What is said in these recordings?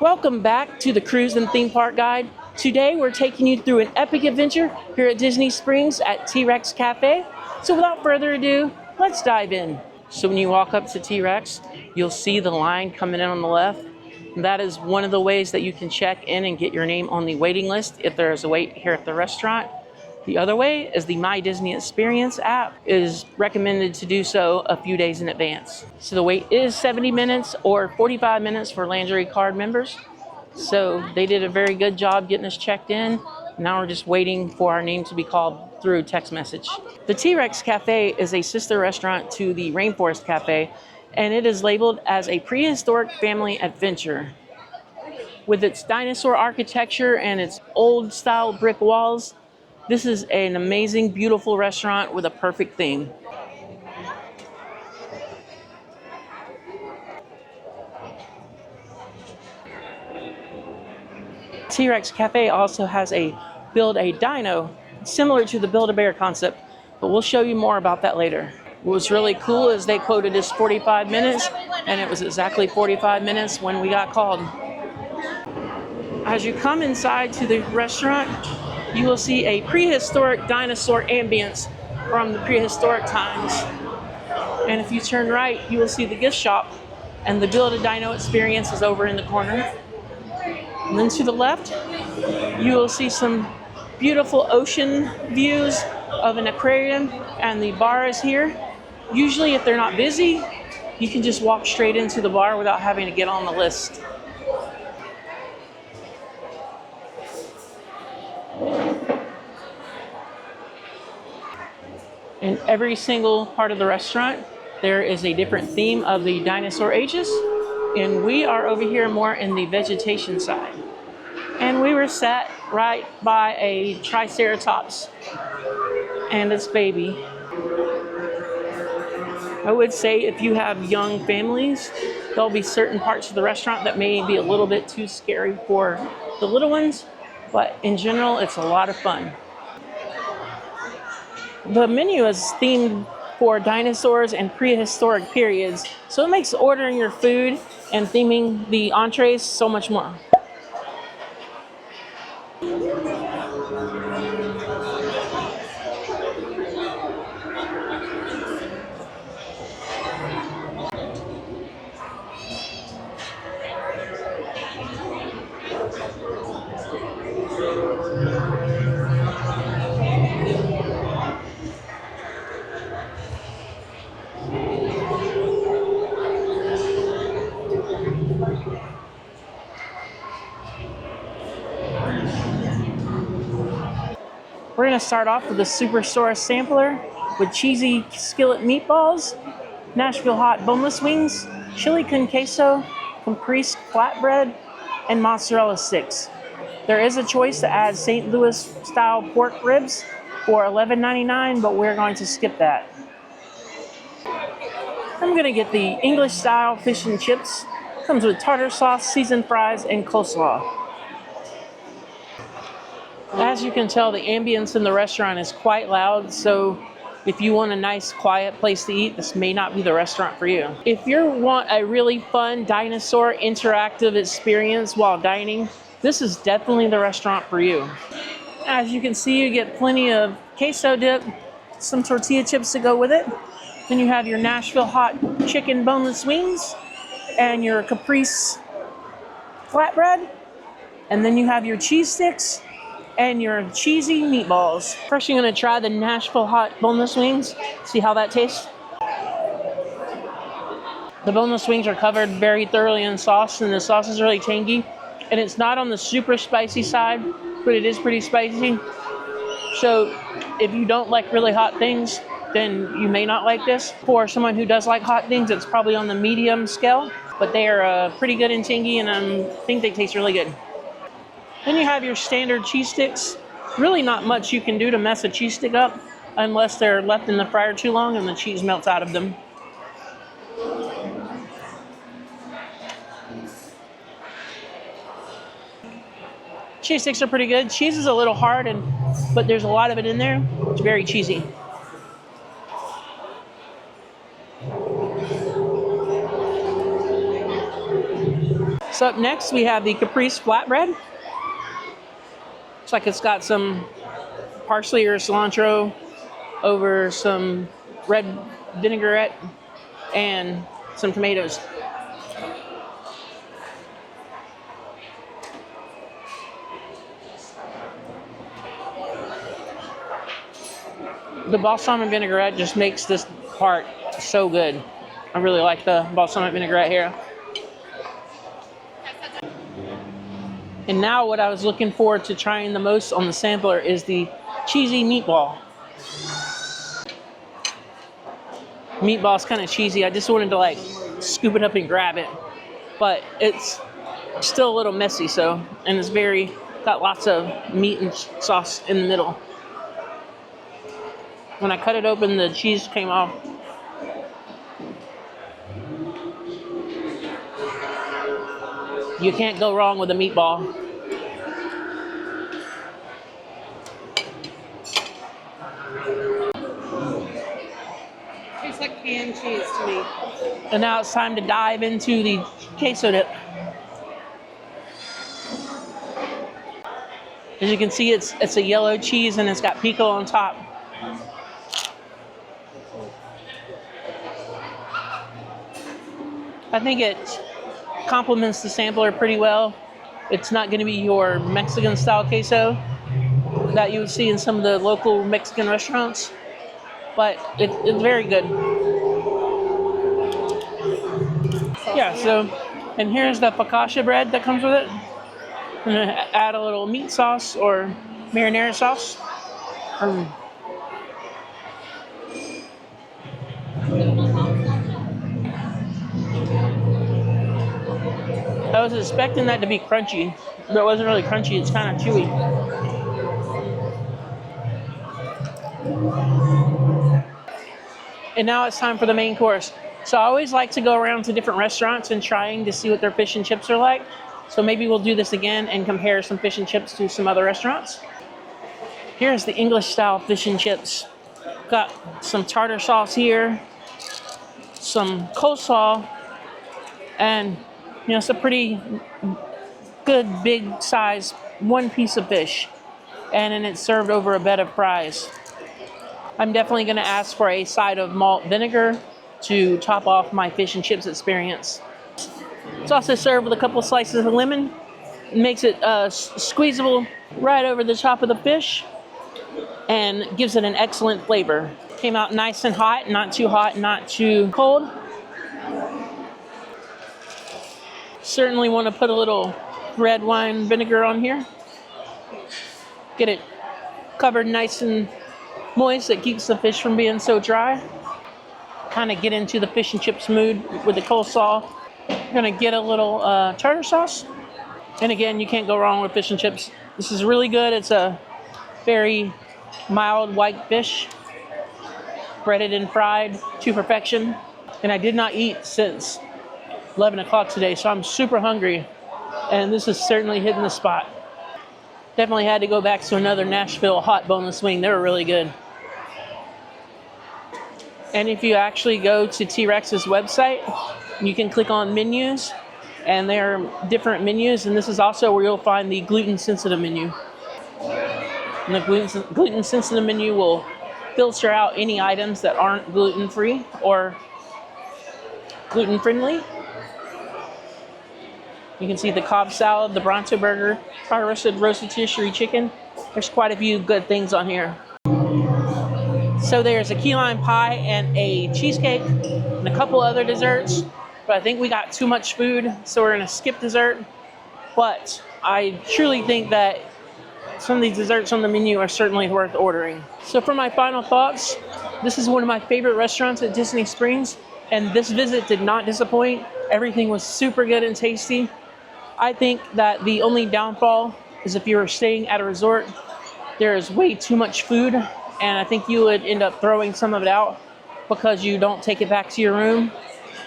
Welcome back to the Cruise and Theme Park Guide. Today we're taking you through an epic adventure here at Disney Springs at T-Rex Cafe. So without further ado, let's dive in. So when you walk up to T-Rex, you'll see the line coming in on the left. And that is one of the ways that you can check in and get your name on the waiting list if there is a wait here at the restaurant. The other way is the My Disney Experience app is recommended to do so a few days in advance. So the wait is 70 minutes or 45 minutes for Landry card members. So they did a very good job getting us checked in. Now we're just waiting for our name to be called through text message. The T-Rex Cafe is a sister restaurant to the Rainforest Cafe, and it is labeled as a prehistoric family adventure. With its dinosaur architecture and its old style brick walls, this is an amazing, beautiful restaurant with a perfect theme. T-Rex Cafe also has a Build-a-Dino, similar to the Build-a-Bear concept, but we'll show you more about that later. What was really cool is they quoted us 45 minutes, and it was exactly 45 minutes when we got called. As you come inside to the restaurant, you will see a prehistoric dinosaur ambience from the prehistoric times. And if you turn right, you will see the gift shop, and the Build-a-Dino experience is over in the corner. And then to the left, you will see some beautiful ocean views of an aquarium, and the bar is here. Usually if they're not busy, you can just walk straight into the bar without having to get on the list. In every single part of the restaurant, there is a different theme of the dinosaur ages, and we are over here more in the vegetation side. And we were sat right by a Triceratops and its baby. I would say if you have young families, there'll be certain parts of the restaurant that may be a little bit too scary for the little ones, but in general, it's a lot of fun. The menu is themed for dinosaurs and prehistoric periods, so it makes ordering your food and theming the entrees so much more. We're going to start off with a Superstore sampler with cheesy skillet meatballs, Nashville hot boneless wings, chili con queso, caprese flatbread, and mozzarella sticks. There is a choice to add St. Louis style pork ribs for $11.99, but we're going to skip that. I'm going to get the English style fish and chips. Comes with tartar sauce, seasoned fries, and coleslaw. As you can tell, the ambience in the restaurant is quite loud, so if you want a nice, quiet place to eat, this may not be the restaurant for you. If you want a really fun dinosaur interactive experience while dining, this is definitely the restaurant for you. As you can see, you get plenty of queso dip, some tortilla chips to go with it. Then you have your Nashville hot chicken boneless wings and your caprese flatbread. And then you have your cheese sticks and your cheesy meatballs. First, you're gonna try the Nashville hot boneless wings. See how that tastes. The boneless wings are covered very thoroughly in sauce, and the sauce is really tangy. And it's not on the super spicy side, but it is pretty spicy. So if you don't like really hot things, then you may not like this. For someone who does like hot things, it's probably on the medium scale, but they are pretty good and tangy, and I think they taste really good. Then you have your standard cheese sticks. Really not much you can do to mess a cheese stick up unless they're left in the fryer too long and the cheese melts out of them. Cheese sticks are pretty good. Cheese is a little hard, but there's a lot of it in there. It's very cheesy. So up next we have the caprese flatbread. Looks like it's got some parsley or cilantro over some red vinaigrette and some tomatoes. The balsamic vinaigrette just makes this part so good. I really like the balsamic vinaigrette here. And now what I was looking forward to trying the most on the sampler is the cheesy meatball. Meatball's kind of cheesy. I just wanted to like scoop it up and grab it. But it's still a little messy, so, and it's got lots of meat and sauce in the middle. When I cut it open, the cheese came off. You can't go wrong with a meatball. Tastes like canned cheese to me. And now it's time to dive into the queso dip. As you can see, it's a yellow cheese and it's got pico on top. I think it complements the sampler pretty well. It's not going to be your Mexican style queso that you would see in some of the local Mexican restaurants, but it's very good. Yeah, so, and here's the focaccia bread that comes with it. I'm going to add a little meat sauce or marinara sauce. I was expecting that to be crunchy, but it wasn't really crunchy. It's kind of chewy. And now it's time for the main course. So I always like to go around to different restaurants and trying to see what their fish and chips are like. So maybe we'll do this again and compare some fish and chips to some other restaurants. Here's the English style fish and chips. Got some tartar sauce here, some coleslaw, and you know, it's a pretty good big size one piece of fish, and then it's served over a bed of fries. I'm definitely going to ask for a side of malt vinegar to top off my fish and chips experience. It's also served with a couple slices of lemon. It makes it squeezable right over the top of the fish and gives it an excellent flavor. Came out nice and hot, not too cold. Certainly want to put a little red wine vinegar on here. Get it covered nice and moist. It keeps the fish from being so dry. Kind of get into the fish and chips mood with the coleslaw. I'm gonna get a little tartar sauce. And again, you can't go wrong with fish and chips. This is really good. It's a very mild white fish, breaded and fried to perfection. And I did not eat since 11 o'clock today, so I'm super hungry, and this is certainly hitting the spot. Definitely had to go back to another Nashville hot boneless wing. They were really good. And if you actually go to T-Rex's website, you can click on menus, and there are different menus, and this is also where you'll find the gluten-sensitive menu. And the gluten-sensitive menu will filter out any items that aren't gluten-free or gluten-friendly. You can see the Cobb salad, the Bronto burger, fire-roasted rotisserie chicken. There's quite a few good things on here. So there's a key lime pie and a cheesecake and a couple other desserts. But I think we got too much food, so we're going to skip dessert. But I truly think that some of these desserts on the menu are certainly worth ordering. So for my final thoughts, this is one of my favorite restaurants at Disney Springs, and this visit did not disappoint. Everything was super good and tasty. I think that the only downfall is if you're staying at a resort, there is way too much food, and I think you would end up throwing some of it out because you don't take it back to your room.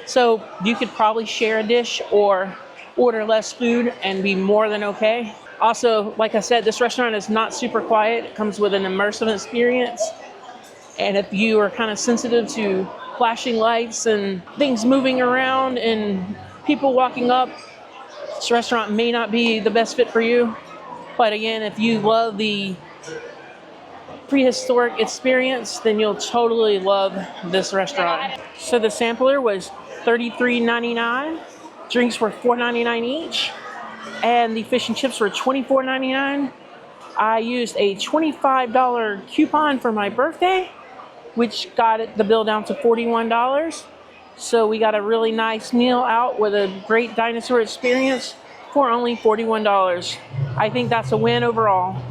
So you could probably share a dish or order less food and be more than okay. Also, like I said, this restaurant is not super quiet. It comes with an immersive experience. And if you are kind of sensitive to flashing lights and things moving around and people walking up This restaurant may not be the best fit for you, but again, if you love the prehistoric experience, then you'll totally love this restaurant. So the sampler was $33.99. Drinks were $4.99 each, and the fish and chips were $24.99. I used a $25 coupon for my birthday, which got the bill down to $41. So we got a really nice meal out with a great dinosaur experience for only $41. I think that's a win overall.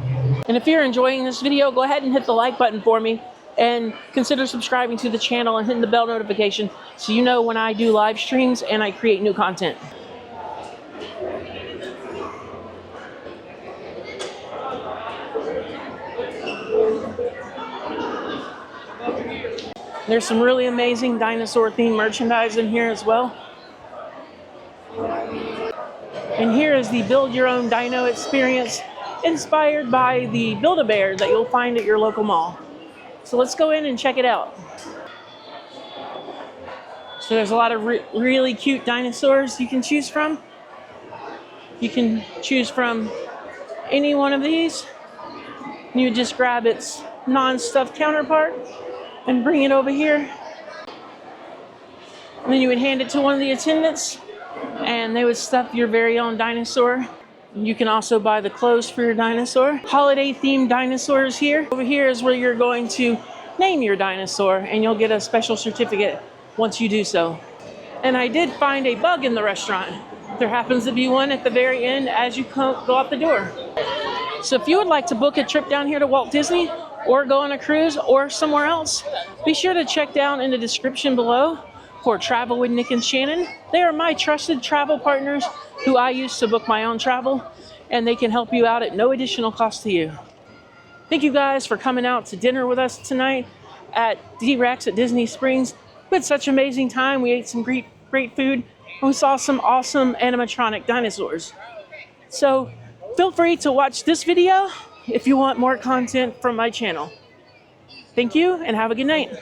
And if you're enjoying this video, go ahead and hit the like button for me, and consider subscribing to the channel and hitting the bell notification so you know when I do live streams and I create new content. There's some really amazing dinosaur themed merchandise in here as well. And here is the Build Your Own Dino experience, inspired by the Build-A-Bear that you'll find at your local mall. So let's go in and check it out. So there's a lot of really cute dinosaurs you can choose from. You can choose from any one of these. You would just grab its non-stuffed counterpart and bring it over here. And then you would hand it to one of the attendants, and they would stuff your very own dinosaur. You can also buy the clothes for your dinosaur. Holiday themed dinosaurs here. Over here is where you're going to name your dinosaur, and you'll get a special certificate once you do so. And I did find a bug in the restaurant. There happens to be one at the very end as you go out the door. So if you would like to book a trip down here to Walt Disney, or go on a cruise, or somewhere else, be sure to check down in the description below for Travel with Nick and Shannon. They are my trusted travel partners who I use to book my own travel, and they can help you out at no additional cost to you. Thank you guys for coming out to dinner with us tonight at D-Rex at Disney Springs. We had such an amazing time. We ate some great food, and we saw some awesome animatronic dinosaurs. So feel free to watch this video if you want more content from my channel. Thank you, and have a good night.